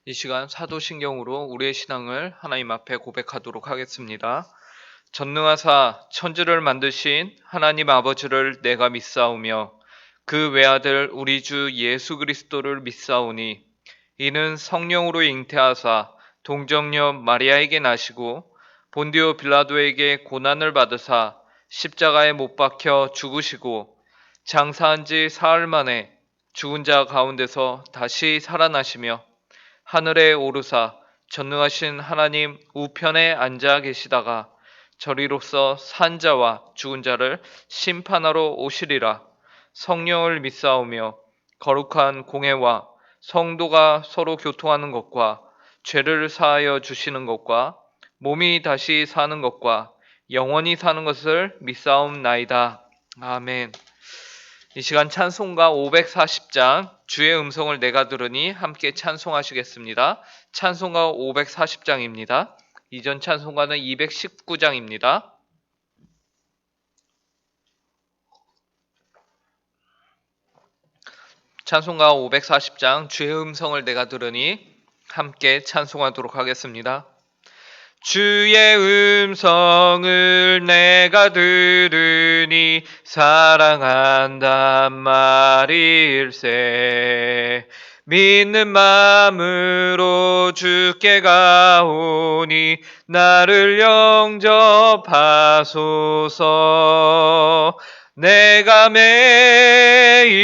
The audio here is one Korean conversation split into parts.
이 시간 사도신경으로 우리의 신앙을 하나님 앞에 고백하도록 하겠습니다. 전능하사 천지를 만드신 하나님 아버지를 내가 믿사오며 그 외아들 우리 주 예수 그리스도를 믿사오니 이는 성령으로 잉태하사 동정녀 마리아에게 나시고 본디오 빌라도에게 고난을 받으사 십자가에 못 박혀 죽으시고 장사한 지 사흘 만에 죽은 자 가운데서 다시 살아나시며 하늘에 오르사 전능하신 하나님 우편에 앉아 계시다가 저리로서 산 자와 죽은 자를 심판하러 오시리라. 성령을 믿사오며 거룩한 공회와 성도가 서로 교통하는 것과 죄를 사하여 주시는 것과 몸이 다시 사는 것과 영원히 사는 것을 믿사옵나이다. 아멘. 이 시간 찬송가 540장 주의 음성을 내가 들으니 함께 찬송하시겠습니다. 찬송가 540장입니다. 이전 찬송가는 219장입니다. 찬송가 540장 주의 음성을 내가 들으니 함께 찬송하도록 하겠습니다. 주의 음성을 내가 들으니 사랑한단 말일세. 믿는 마음으로 주께 가오니 나를 영접하소서. 내가 매일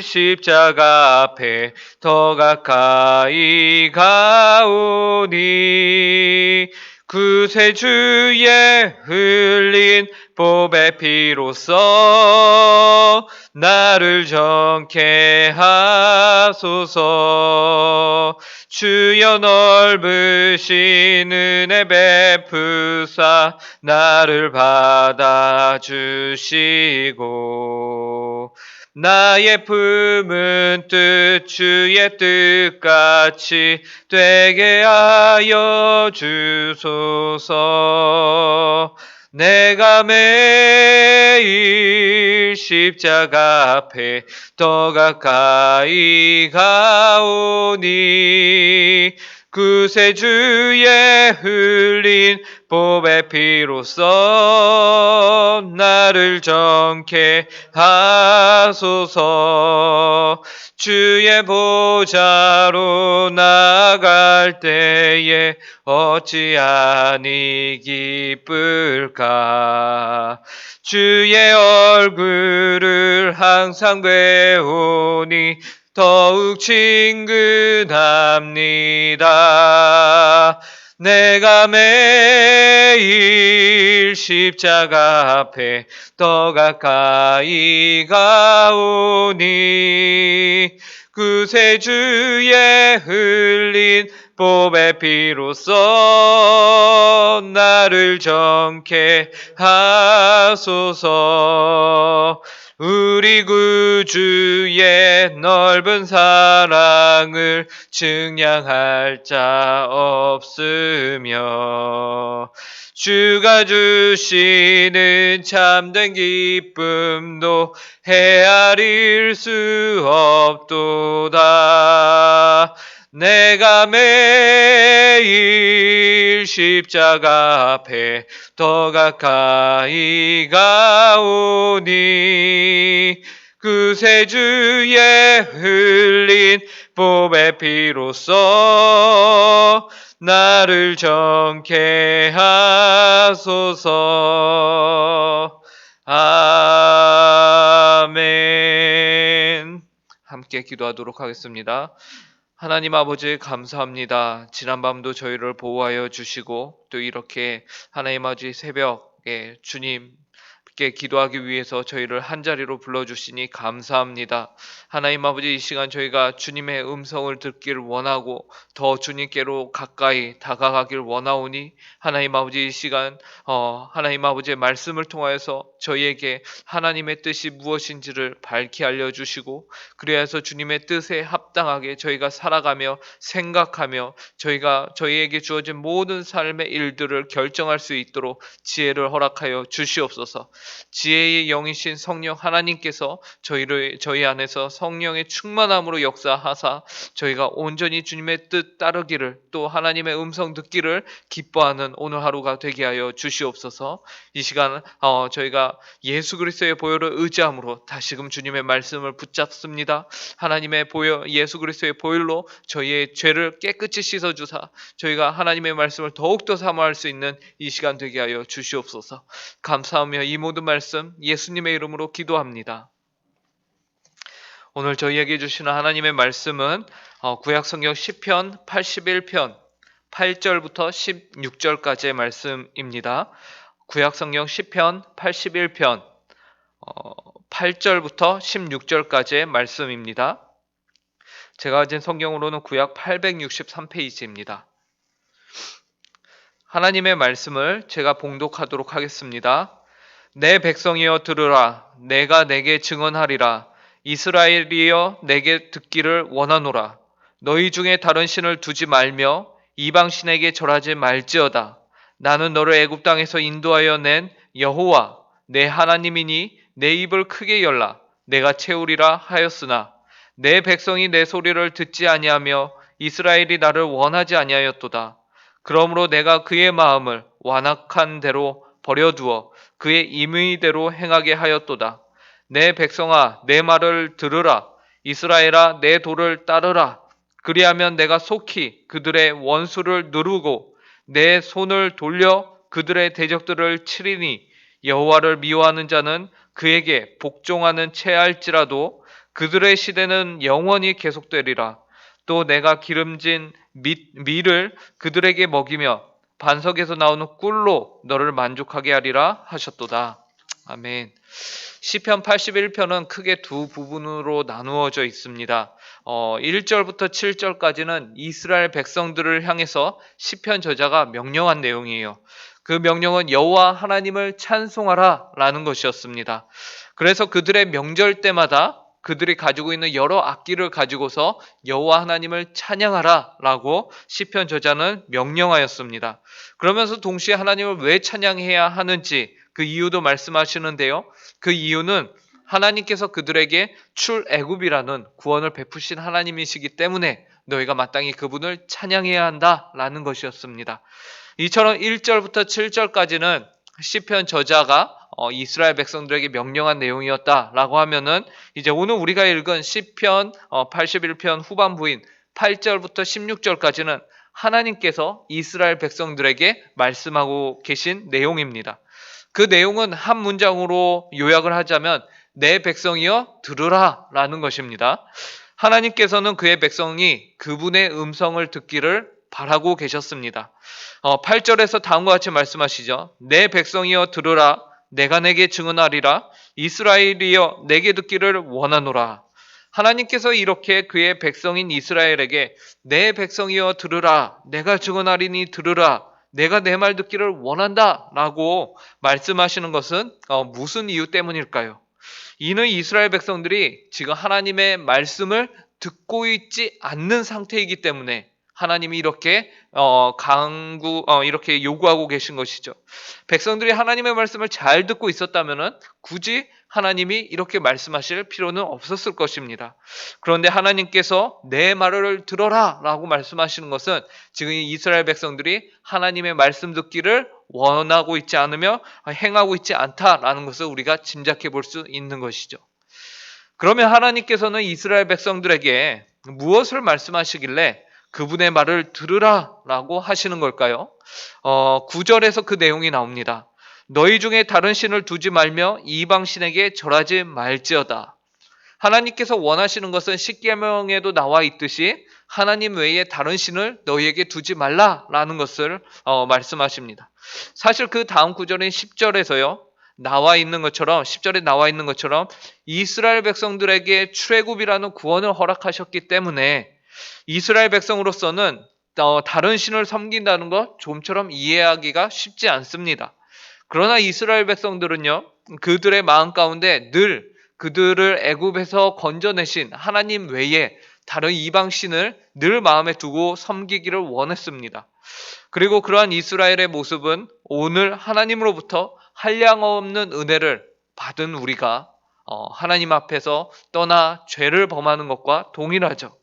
십자가 앞에 더 가까이 가오니 구세주의 흘린 보배 피로써 나를 정케 하소서. 주여 넓으신 은혜 베푸사 나를 받아주시고 나의 품은 뜻 주의 뜻같이 되게 하여 주소서. 내가 매일 십자가 앞에 더 가까이 가오니 구세주의 흘린 보배 피로써 나를 정케 하소서. 주의 보좌로 나아갈 때에 어찌하니 기쁠까. 주의 얼굴을 항상 배우니 더욱 친근합니다. 내가 매일 십자가 앞에 더 가까이 가오니 구세주의 흘린 보배 피로써 나를 정케 하소서. 우리 구주의 넓은 사랑을 증량할 자 없으며 주가 주시는 참된 기쁨도 헤아릴 수 없도다. 내가 매일 십자가 앞에 더 가까이 가오니 구세주의 흘린 보배 피로써 나를 정케 하소서. 아멘. 함께 기도하도록 하겠습니다. 하나님 아버지 감사합니다. 지난밤도 저희를 보호하여 주시고 또 이렇게 하나님 아버지 새벽에 주님께 기도하기 위해서 저희를 한자리로 불러주시니 감사합니다. 하나님 아버지 이 시간 저희가 주님의 음성을 듣기를 원하고 더 주님께로 가까이 다가가길 원하오니 하나님 아버지 이 시간 하나님 아버지의 말씀을 통하여서 저희에게 하나님의 뜻이 무엇인지를 밝히 알려주시고 그래서 주님의 뜻에 합당하게 저희가 살아가며 생각하며 저희에게 주어진 모든 삶의 일들을 결정할 수 있도록 지혜를 허락하여 주시옵소서. 지혜의 영이신 성령 하나님께서 저희 안에서 성령의 충만함으로 역사하사 저희가 온전히 주님의 뜻 따르기를, 또 하나님의 음성 듣기를 기뻐하는 오늘 하루가 되게 하여 주시옵소서. 이 시간 저희가 예수 그리스도의 보혈을 의지함으로 다시금 주님의 말씀을 붙잡습니다. 하나님의 보혈, 예수 그리스도의 보혈로 저희의 죄를 깨끗이 씻어주사 저희가 하나님의 말씀을 더욱더 사모할 수 있는 이 시간 되게 하여 주시옵소서. 감사하며 이 모든 말씀 예수님의 이름으로 기도합니다. 오늘 저희에게 주시는 하나님의 말씀은 구약성경 시편 81편 8절부터 16절까지의 말씀입니다. 구약성경 시편 81편 8절부터 16절까지의 말씀입니다. 제가 가진 성경으로는 구약 863페이지입니다. 하나님의 말씀을 제가 봉독하도록 하겠습니다. 내 백성이여 들으라. 내가 내게 증언하리라. 이스라엘이여 내게 듣기를 원하노라. 너희 중에 다른 신을 두지 말며 이방신에게 절하지 말지어다. 나는 너를 애굽 땅에서 인도하여 낸 여호와 내 하나님이니 내 입을 크게 열라. 내가 채우리라 하였으나 내 백성이 내 소리를 듣지 아니하며 이스라엘이 나를 원하지 아니하였도다. 그러므로 내가 그의 마음을 완악한 대로 버려두어 그의 임의대로 행하게 하였도다. 내 백성아 내 말을 들으라. 이스라엘아 내 도를 따르라. 그리하면 내가 속히 그들의 원수를 누르고 내 손을 돌려 그들의 대적들을 치리니 여호와를 미워하는 자는 그에게 복종하는 채할지라도 그들의 시대는 영원히 계속되리라. 또 내가 기름진 밀을 그들에게 먹이며 반석에서 나오는 꿀로 너를 만족하게 하리라 하셨도다. 아멘. 시편 81편은 크게 두 부분으로 나누어져 있습니다. 1절부터 7절까지는 이스라엘 백성들을 향해서 시편 저자가 명령한 내용이에요. 그 명령은 여호와 하나님을 찬송하라 라는 것이었습니다. 그래서 그들의 명절 때마다 그들이 가지고 있는 여러 악기를 가지고서 여호와 하나님을 찬양하라 라고 시편 저자는 명령하였습니다. 그러면서 동시에 하나님을 왜 찬양해야 하는지 그 이유도 말씀하시는데요. 그 이유는 하나님께서 그들에게 출애굽이라는 구원을 베푸신 하나님이시기 때문에 너희가 마땅히 그분을 찬양해야 한다라는 것이었습니다. 이처럼 1절부터 7절까지는 시편 저자가 이스라엘 백성들에게 명령한 내용이었다라고 하면은 이제 오늘 우리가 읽은 시편 81편 후반부인 8절부터 16절까지는 하나님께서 이스라엘 백성들에게 말씀하고 계신 내용입니다. 그 내용은 한 문장으로 요약을 하자면 내 백성이여 들으라 라는 것입니다. 하나님께서는 그의 백성이 그분의 음성을 듣기를 바라고 계셨습니다. 8절에서 다음과 같이 말씀하시죠. 내 백성이여 들으라. 내가 내게 증언하리라. 이스라엘이여 내게 듣기를 원하노라. 하나님께서 이렇게 그의 백성인 이스라엘에게 내 백성이여 들으라. 내가 증언하리니 들으라. 내가 내 말 듣기를 원한다 라고 말씀하시는 것은 무슨 이유 때문일까요? 이는 이스라엘 백성들이 지금 하나님의 말씀을 듣고 있지 않는 상태이기 때문에 하나님이 이렇게 이렇게 요구하고 계신 것이죠. 백성들이 하나님의 말씀을 잘 듣고 있었다면은 굳이 하나님이 이렇게 말씀하실 필요는 없었을 것입니다. 그런데 하나님께서 내 말을 들어라 라고 말씀하시는 것은 지금 이스라엘 백성들이 하나님의 말씀 듣기를 원하고 있지 않으며 행하고 있지 않다라는 것을 우리가 짐작해 볼 수 있는 것이죠. 그러면 하나님께서는 이스라엘 백성들에게 무엇을 말씀하시길래 그분의 말을 들으라 라고 하시는 걸까요? 9절에서 그 내용이 나옵니다. 너희 중에 다른 신을 두지 말며 이방신에게 절하지 말지어다. 하나님께서 원하시는 것은 십계명에도 나와 있듯이 하나님 외에 다른 신을 너희에게 두지 말라라는 것을 말씀하십니다. 사실 그 다음 구절인 10절에서요. 10절에 나와 있는 것처럼 이스라엘 백성들에게 출애굽이라는 구원을 허락하셨기 때문에 이스라엘 백성으로서는 다른 신을 섬긴다는 것 좀처럼 이해하기가 쉽지 않습니다. 그러나 이스라엘 백성들은요, 그들의 마음 가운데 늘 그들을 애굽에서 건져내신 하나님 외에 다른 이방신을 늘 마음에 두고 섬기기를 원했습니다. 그리고 그러한 이스라엘의 모습은 오늘 하나님으로부터 한량없는 은혜를 받은 우리가 하나님 앞에서 떠나 죄를 범하는 것과 동일하죠.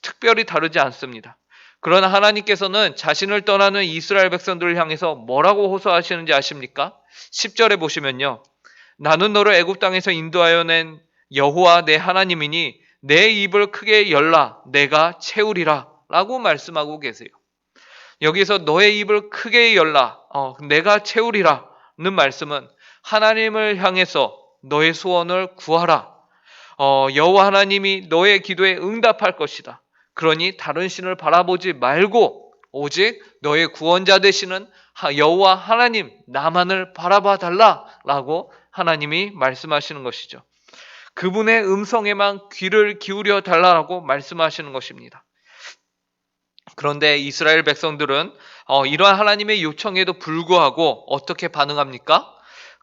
특별히 다르지 않습니다. 그러나 하나님께서는 자신을 떠나는 이스라엘 백성들을 향해서 뭐라고 호소하시는지 아십니까? 10절에 보시면요. 나는 너를 애굽 땅에서 인도하여 낸 여호와 내 하나님이니 내 입을 크게 열라 내가 채우리라 라고 말씀하고 계세요. 여기서 너의 입을 크게 열라 내가 채우리라 는 말씀은 하나님을 향해서 너의 소원을 구하라. 여호와 하나님이 너의 기도에 응답할 것이다. 그러니 다른 신을 바라보지 말고 오직 너의 구원자 되시는 여호와 하나님 나만을 바라봐 달라라고 하나님이 말씀하시는 것이죠. 그분의 음성에만 귀를 기울여 달라고 말씀하시는 것입니다. 그런데 이스라엘 백성들은 이러한 하나님의 요청에도 불구하고 어떻게 반응합니까?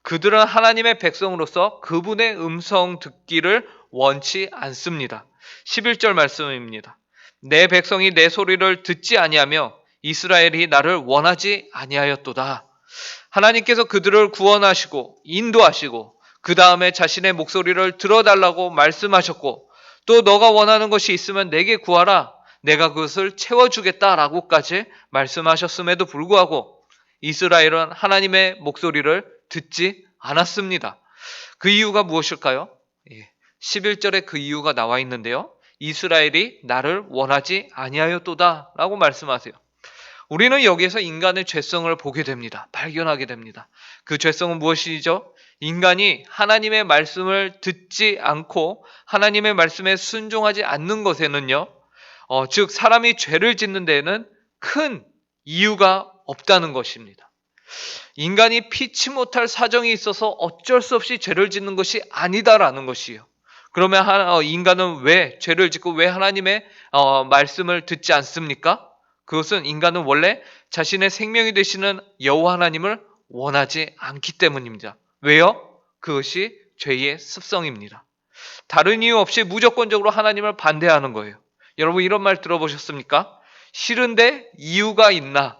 그들은 하나님의 백성으로서 그분의 음성 듣기를 원치 않습니다. 11절 말씀입니다. 내 백성이 내 소리를 듣지 아니하며 이스라엘이 나를 원하지 아니하였도다. 하나님께서 그들을 구원하시고 인도하시고 그 다음에 자신의 목소리를 들어달라고 말씀하셨고 또 너가 원하는 것이 있으면 내게 구하라. 내가 그것을 채워주겠다라고까지 말씀하셨음에도 불구하고 이스라엘은 하나님의 목소리를 듣지 않았습니다. 그 이유가 무엇일까요? 11절에 그 이유가 나와 있는데요. 이스라엘이 나를 원하지 아니하였도다 라고 말씀하세요. 우리는 여기에서 인간의 죄성을 보게 됩니다. 발견하게 됩니다. 그 죄성은 무엇이죠? 인간이 하나님의 말씀을 듣지 않고 하나님의 말씀에 순종하지 않는 것에는요. 즉 사람이 죄를 짓는 데에는 큰 이유가 없다는 것입니다. 인간이 피치 못할 사정이 있어서 어쩔 수 없이 죄를 짓는 것이 아니다라는 것이에요. 그러면 인간은 왜 죄를 짓고 왜 하나님의 말씀을 듣지 않습니까? 그것은 인간은 원래 자신의 생명이 되시는 여호와 하나님을 원하지 않기 때문입니다. 왜요? 그것이 죄의 습성입니다. 다른 이유 없이 무조건적으로 하나님을 반대하는 거예요. 여러분 이런 말 들어보셨습니까? 싫은데 이유가 있나?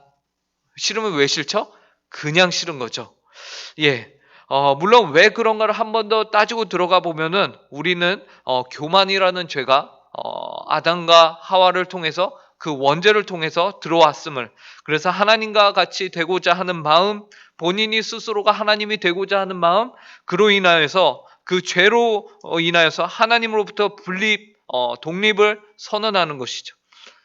싫으면 왜 싫죠? 그냥 싫은 거죠. 물론 왜 그런가를 한 번 더 따지고 들어가 보면은 우리는 교만이라는 죄가 아담과 하와를 통해서 그 원죄를 통해서 들어왔음을, 그래서 하나님과 같이 되고자 하는 마음, 본인이 스스로가 하나님이 되고자 하는 마음, 그로 인하여서 그 죄로 인하여서 하나님으로부터 독립을 선언하는 것이죠.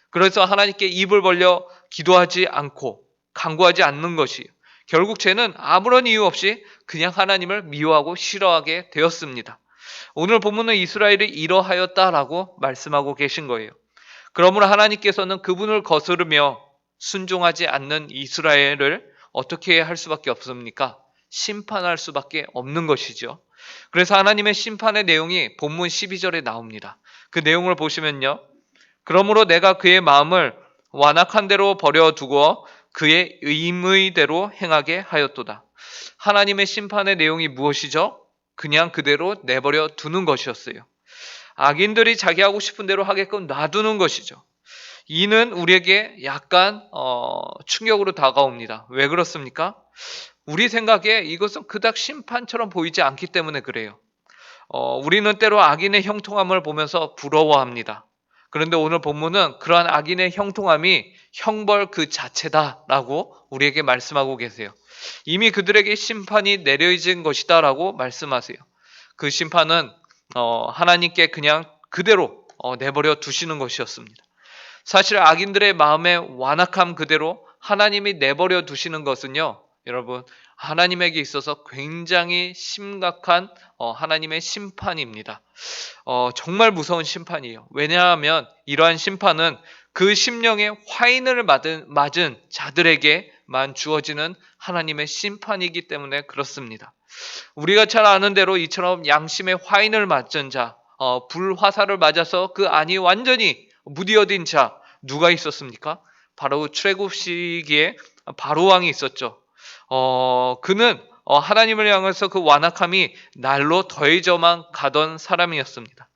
그래서 하나님께 입을 벌려 기도하지 않고 간구하지 않는 것이에요. 결국 죄는 아무런 이유 없이 그냥 하나님을 미워하고 싫어하게 되었습니다. 오늘 본문은 이스라엘이 이러하였다라고 말씀하고 계신 거예요. 그러므로 하나님께서는 그분을 거스르며 순종하지 않는 이스라엘을 어떻게 할 수밖에 없습니까? 심판할 수밖에 없는 것이죠. 그래서 하나님의 심판의 내용이 본문 12절에 나옵니다. 그 내용을 보시면요. 그러므로 내가 그의 마음을 완악한 대로 버려두고 그의 의의대로 행하게 하였도다. 하나님의 심판의 내용이 무엇이죠? 그냥 그대로 내버려 두는 것이었어요. 악인들이 자기 하고 싶은 대로 하게끔 놔두는 것이죠. 이는 우리에게 약간 충격으로 다가옵니다. 왜 그렇습니까? 우리 생각에 이것은 그닥 심판처럼 보이지 않기 때문에 그래요. 우리는 때로 악인의 형통함을 보면서 부러워합니다. 그런데 오늘 본문은 그러한 악인의 형통함이 형벌 그 자체다라고 우리에게 말씀하고 계세요. 이미 그들에게 심판이 내려진 것이다라고 말씀하세요. 그 심판은 하나님께 그냥 그대로 내버려 두시는 것이었습니다. 사실 악인들의 마음의 완악함 그대로 하나님이 내버려 두시는 것은요, 여러분, 하나님에게 있어서 굉장히 심각한 하나님의 심판입니다. 정말 무서운 심판이에요. 왜냐하면 이러한 심판은 그 심령에 화인을 맞은 자들에게만 주어지는 하나님의 심판이기 때문에 그렇습니다. 우리가 잘 아는 대로 이처럼 양심의 화인을 맞은 자, 불화살을 맞아서 그 안이 완전히 무디어진 자 누가 있었습니까? 바로 출애굽 시기에 바로 왕이 있었죠. 그는 하나님을 향해서 그 완악함이 날로 더해져만 가던 사람이었습니다.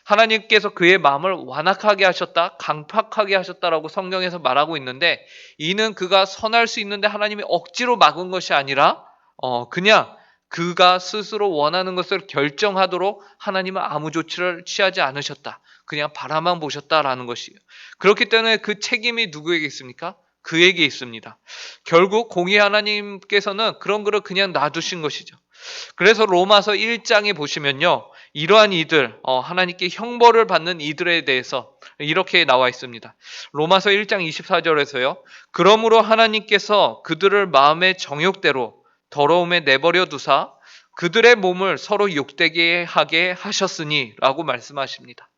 하나님께서 그의 마음을 완악하게 하셨다, 강팍하게 하셨다라고 성경에서 말하고 있는데, 이는 그가 선할 수 있는데 하나님이 억지로 막은 것이 아니라 그냥 그가 스스로 원하는 것을 결정하도록 하나님은 아무 조치를 취하지 않으셨다. 그냥 바라만 보셨다라는 것이에요. 그렇기 때문에 그 책임이 누구에게 있습니까? 그에게 있습니다. 결국 공의 하나님께서는 그런 거를 그냥 놔두신 것이죠. 그래서 로마서 1장에 보시면요. 이러한 이들, 하나님께 형벌을 받는 이들에 대해서 이렇게 나와 있습니다. 로마서 1장 24절에서요. 그러므로 하나님께서 그들을 마음의 정욕대로 더러움에 내버려 두사 그들의 몸을 서로 욕되게 하게 하셨으니 라고 말씀하십니다.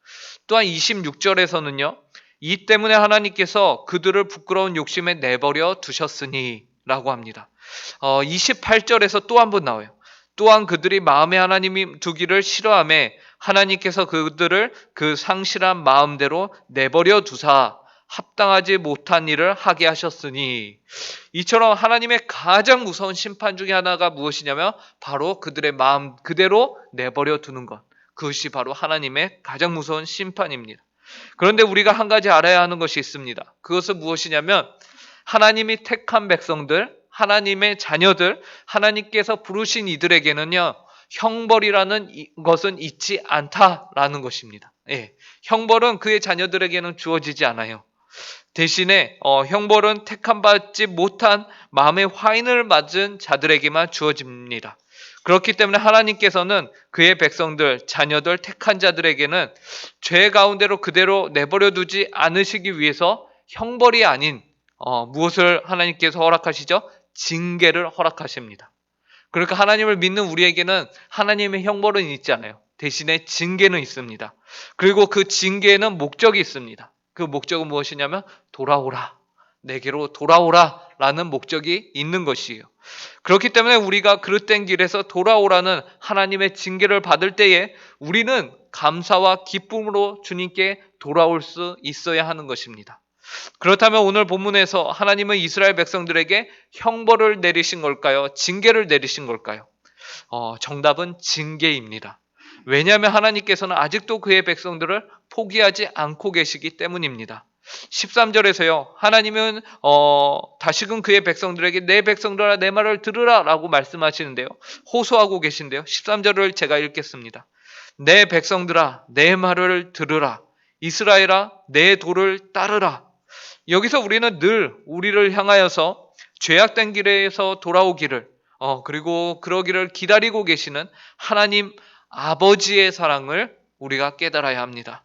또한 26절에서는요. 이 때문에 하나님께서 그들을 부끄러운 욕심에 내버려 두셨으니 라고 합니다. 28절에서 또 한 번 나와요. 또한 그들이 마음에 하나님이 두기를 싫어하며 하나님께서 그들을 그 상실한 마음대로 내버려 두사 합당하지 못한 일을 하게 하셨으니 이처럼 하나님의 가장 무서운 심판 중에 하나가 무엇이냐면 바로 그들의 마음 그대로 내버려 두는 것. 그것이 바로 하나님의 가장 무서운 심판입니다. 그런데 우리가 한 가지 알아야 하는 것이 있습니다. 그것은 무엇이냐면 하나님이 택한 백성들, 하나님의 자녀들, 하나님께서 부르신 이들에게는요, 형벌이라는 것은 있지 않다라는 것입니다. 예, 형벌은 그의 자녀들에게는 주어지지 않아요. 대신에 형벌은 택함받지 못한 마음의 화인을 맞은 자들에게만 주어집니다. 그렇기 때문에 하나님께서는 그의 백성들, 자녀들, 택한 자들에게는 죄 가운데로 그대로 내버려 두지 않으시기 위해서 형벌이 아닌 무엇을 하나님께서 허락하시죠? 징계를 허락하십니다. 그러니까 하나님을 믿는 우리에게는 하나님의 형벌은 있지 않아요. 대신에 징계는 있습니다. 그리고 그 징계에는 목적이 있습니다. 그 목적은 무엇이냐면 돌아오라. 내게로 돌아오라 라는 목적이 있는 것이에요. 그렇기 때문에 우리가 그릇된 길에서 돌아오라는 하나님의 징계를 받을 때에 우리는 감사와 기쁨으로 주님께 돌아올 수 있어야 하는 것입니다. 그렇다면 오늘 본문에서 하나님은 이스라엘 백성들에게 형벌을 내리신 걸까요? 징계를 내리신 걸까요? 정답은 징계입니다. 왜냐하면 하나님께서는 아직도 그의 백성들을 포기하지 않고 계시기 때문입니다. 13절에서요. 하나님은 다시금 그의 백성들에게 내 백성들아 내 말을 들으라 라고 말씀하시는데요. 호소하고 계신데요. 13절을 제가 읽겠습니다. 내 백성들아 내 말을 들으라. 이스라엘아 내 도를 따르라. 여기서 우리는 늘 우리를 향하여서 죄악된 길에서 돌아오기를 그리고 그러기를 기다리고 계시는 하나님 아버지의 사랑을 우리가 깨달아야 합니다.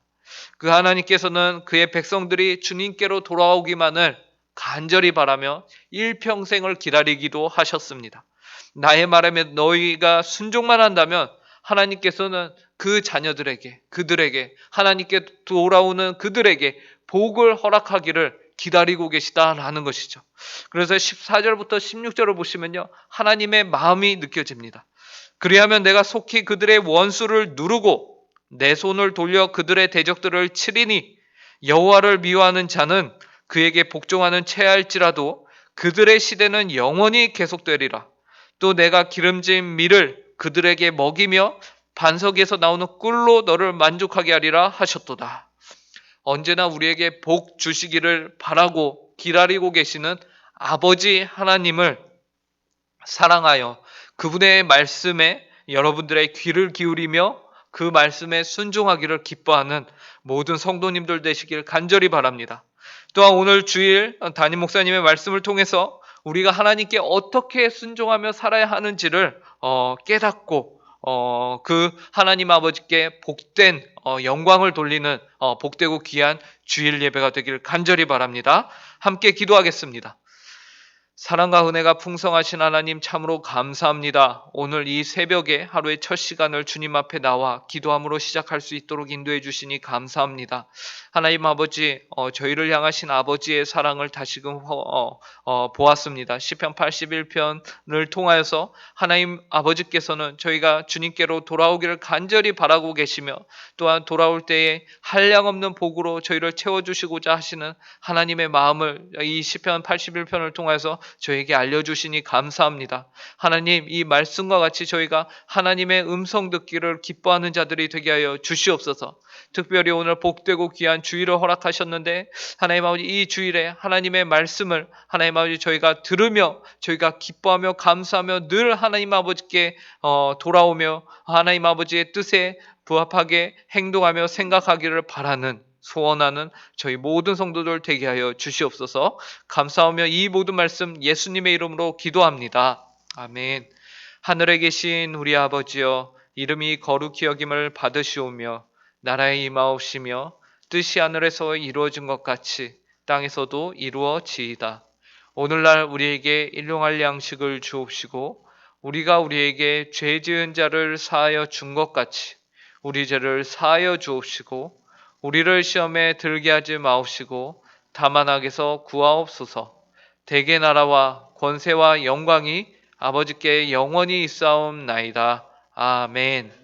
그 하나님께서는 그의 백성들이 주님께로 돌아오기만을 간절히 바라며 일평생을 기다리기도 하셨습니다. 나의 말에 너희가 순종만 한다면 하나님께서는 그 자녀들에게 그들에게 하나님께 돌아오는 그들에게 복을 허락하기를 기다리고 계시다라는 것이죠. 그래서 14절부터 16절을 보시면요. 하나님의 마음이 느껴집니다. 그리하면 내가 속히 그들의 원수를 누르고 내 손을 돌려 그들의 대적들을 치리니 여호와를 미워하는 자는 그에게 복종하는 채할지라도 그들의 시대는 영원히 계속되리라. 또 내가 기름진 밀을 그들에게 먹이며 반석에서 나오는 꿀로 너를 만족하게 하리라 하셨도다. 언제나 우리에게 복 주시기를 바라고 기다리고 계시는 아버지 하나님을 사랑하여 그분의 말씀에 여러분들의 귀를 기울이며 그 말씀에 순종하기를 기뻐하는 모든 성도님들 되시길 간절히 바랍니다. 또한 오늘 주일 담임 목사님의 말씀을 통해서 우리가 하나님께 어떻게 순종하며 살아야 하는지를 깨닫고 그 하나님 아버지께 복된 영광을 돌리는 복되고 귀한 주일 예배가 되기를 간절히 바랍니다. 함께 기도하겠습니다. 사랑과 은혜가 풍성하신 하나님 참으로 감사합니다. 오늘 이 새벽에 하루의 첫 시간을 주님 앞에 나와 기도함으로 시작할 수 있도록 인도해 주시니 감사합니다. 하나님 아버지 저희를 향하신 아버지의 사랑을 다시금 보았습니다. 시편 81편을 통하여서 하나님 아버지께서는 저희가 주님께로 돌아오기를 간절히 바라고 계시며 또한 돌아올 때에 한량없는 복으로 저희를 채워주시고자 하시는 하나님의 마음을 이 시편 81편을 통하여서 저에게 알려주시니 감사합니다. 하나님, 이 말씀과 같이 저희가 하나님의 음성 듣기를 기뻐하는 자들이 되게 하여 주시옵소서. 특별히 오늘 복되고 귀한 주일을 허락하셨는데 하나님 아버지, 이 주일에 하나님의 말씀을 하나님 아버지 저희가 들으며 저희가 기뻐하며 감사하며 늘 하나님 아버지께 돌아오며 하나님 아버지의 뜻에 부합하게 행동하며 생각하기를 바라는 소원하는 저희 모든 성도들 되게 하여 주시옵소서. 감사하며 이 모든 말씀 예수님의 이름으로 기도합니다. 아멘. 하늘에 계신 우리 아버지여, 이름이 거룩히 여김을 받으시오며 나라에 임하옵시며 뜻이 하늘에서 이루어진 것 같이 땅에서도 이루어지이다. 오늘날 우리에게 일용할 양식을 주옵시고 우리가 우리에게 죄 지은 자를 사하여 준 것 같이 우리 죄를 사하여 주옵시고 우리를 시험에 들게 하지 마옵시고 다만 악에서 구하옵소서. 대개 나라와 권세와 영광이 아버지께 영원히 있사옵나이다. 아멘.